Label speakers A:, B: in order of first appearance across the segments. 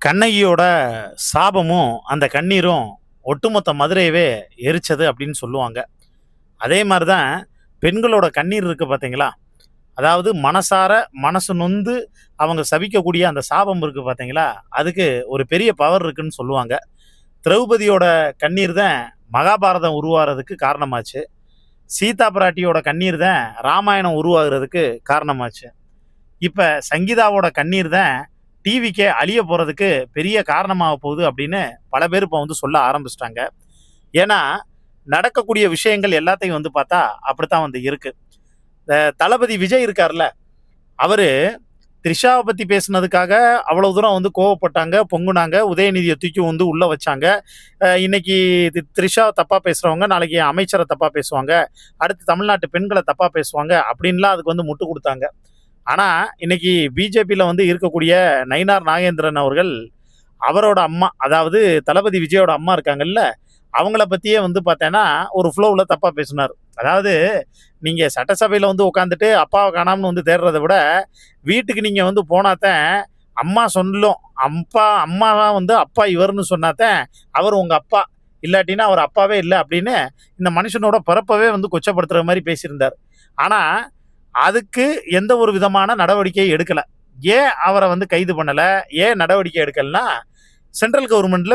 A: கண்ணகியோட சாபமும், அந்த கண்ணீரும் ஒட்டுமொத்த மதுரையவே எரிச்சது அப்படின்னு சொல்லுவாங்க. அதே மாரி தான் பெண்களோட கண்ணீர் இருக்கு பார்த்தீங்களா? அதாவது மனசார மனசு நொந்து அவங்க சபிக்கக்கூடிய அந்த சாபம் இருக்கு பார்த்தீங்களா? அதுக்கு ஒரு பெரிய பவர் இருக்குன்னு சொல்லுவாங்க. திரௌபதியோட கண்ணீர் தான் மகாபாரதம் உருவாகுறதுக்கு காரணமாச்சு. சீதா பிராட்டியோட கண்ணீர் தான் ராமாயணம் உருவாகுறதுக்கு காரணமாச்சு. இப்ப சங்கீதாவோட கண்ணீர் தான் டிவிக்கே அழிய போறதுக்கு பெரிய காரணமாக போகுது அப்படின்னு பல பேர் இப்போ வந்து சொல்ல ஆரம்பிச்சிட்டாங்க. ஏன்னா, நடக்கக்கூடிய விஷயங்கள் எல்லாத்தையும் வந்து பார்த்தா அப்படித்தான் வந்து இருக்கு. இந்த தளபதி விஜய் இருக்கார்ல, அவரு த்ரிஷாவ பத்தி பேசுனதுக்காக அவ்வளவு தூரம் வந்து கோவப்பட்டாங்க, பொங்குனாங்க. உதயநிதிய தூக்கி வந்து உள்ள வச்சாங்க. இன்னைக்கு த்ரிஷாவ தப்பா பேசுறவங்க, நாளைக்கு அமைச்சர தப்பா பேசுவாங்க. அடுத்து தமிழ்நாட்டு பெண்கள தப்பா பேசுவாங்க அப்படின்லாம் அதுக்கு வந்து முட்டு குடுத்தாங்க. ஆனா, இன்னைக்கு பிஜேபியில வந்து இருக்கக்கூடிய நயினார் நாகேந்திரன் அவர்கள், அவரோட அம்மா, அதாவது தளபதி விஜயோட அம்மா இருக்காங்கல்ல, அவங்கள பத்தியே வந்து பார்த்தேன்னா, ஒரு ஃப்ளோவுல தப்பா பேசுனாரு. அதாவது, நீங்க சட்டசபையில வந்து உட்காந்துட்டு அப்பாவ காணாமன்னு வந்து தேடுறத விட, வீட்டுக்கு நீங்க வந்து போனா தான், அம்மா சொல்லும். அம்மா தான் வந்து அப்பா இவர்ன்னு சொன்னா தான், அவர் உங்க அப்பா. இல்லாட்டினா அவர் அப்பாவே இல்ல அப்படின்னு, இந்த மனுஷனோட பிறப்பவே வந்து கொச்சப்படுத்துற மாரி பேசியிருந்தார். ஆனா, அதுக்கு எந்த ஒரு விதமான நடவடிக்கையும் எடுக்கல. ஏன் அவர வந்து கைது பண்ணல? ஏன் நடவடிக்கை எடுக்கலன்னா, சென்ட்ரல் கவர்மெண்ட்ல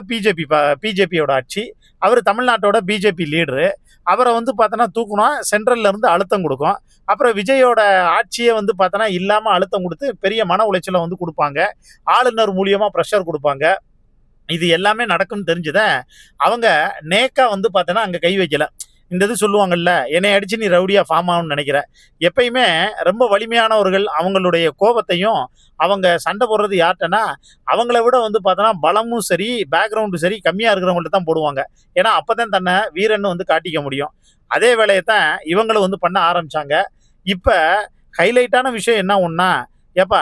A: பிஜேபியோட ஆட்சி. அவரு தமிழ்நாட்டோட பிஜேபி லீடரு. அவர வந்து பார்த்தோன்னா தூக்குனா, சென்ட்ரல்ல இருந்து அழுத்தம் குடுக்கும். அப்புறம் விஜயோட ஆட்சியே வந்து பார்த்தோன்னா, இல்லாம அழுத்தம் குடுத்து பெரிய மன உளைச்சல வந்து குடுப்பாங்க. ஆளுநர் மூலியமா பிரஷர் குடுப்பாங்க. இது எல்லாமே நடக்கும்னு தெரிஞ்சுதான், அவங்க நேக்கா வந்து பார்த்தோன்னா, அங்க கை வைக்கல. இந்த இது சொல்லுவாங்கல்ல, "என்னைய அடிச்சு நீ ரவுடியா ஃபார்ம் ஆகணும்னு நெனைக்கிற." எப்பயுமே ரொம்ப வலிமையானவர்கள் அவங்களுடைய கோபத்தையும், அவங்க சண்டை போடுறது யார்ட்டன்னா, அவங்கள விட வந்து பார்த்தோன்னா, பலமும் சரி, பேக்கிரவுண்டும் சரி கம்மியா இருக்கிறவங்கள்ட்ட தான் போடுவாங்க. ஏன்னா, அப்பதான் தன்னை வீரன்னு வந்து காட்டிக்க முடியும். அதே வேலைய தான் இவங்களும் வந்து பண்ண ஆரம்பிச்சாங்க. இப்ப ஹைலைட்டான விஷயம் என்ன ஒண்ணா, "ஏப்பா,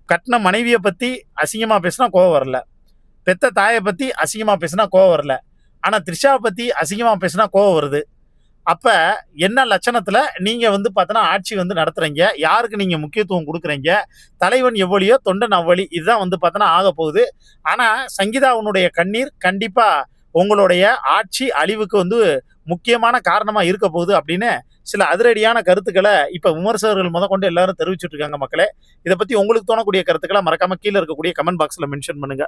A: கட்ன மனைவிய பத்தி அசிங்கமா பேசினா கோவம் வரல. பெத்த தாய பத்தி அசிங்கமா பேசினா கோவம் வரல. ஆனா த்ரிஷாவ பத்தி அசிங்கமா பேசினா கோவம் வருது. அப்ப என்ன லட்சணத்துல நீங்க வந்து பார்த்தோன்னா, ஆட்சி வந்து நடத்துறீங்க? யாருக்கு நீங்க முக்கியத்துவம் குடுக்குறீங்க? தலைவன் எவ்வளியோ தொண்டன் அவ்வழி. இதுதான் வந்து பார்த்தோன்னா ஆகப்போகுது. ஆனா சங்கீதாவினுடைய கண்ணீர் கண்டிப்பா உங்களுடைய ஆட்சி அழிவுக்கு வந்து முக்கியமான காரணமா இருக்க போகுது அப்படின்னு சில அதிரடியான கருத்துக்கள இப்ப விமர்சகர்கள் முதற்கொண்டு எல்லாரும் தெரிவிச்சுட்டு இருக்காங்க மக்களே. இத பத்தி உங்களுக்கு தோணக்கூடிய கருத்துக்கள மறக்காம கீழ இருக்கக்கூடிய கமெண்ட் பாக்ஸ்ல மென்ஷன் பண்ணுங்க.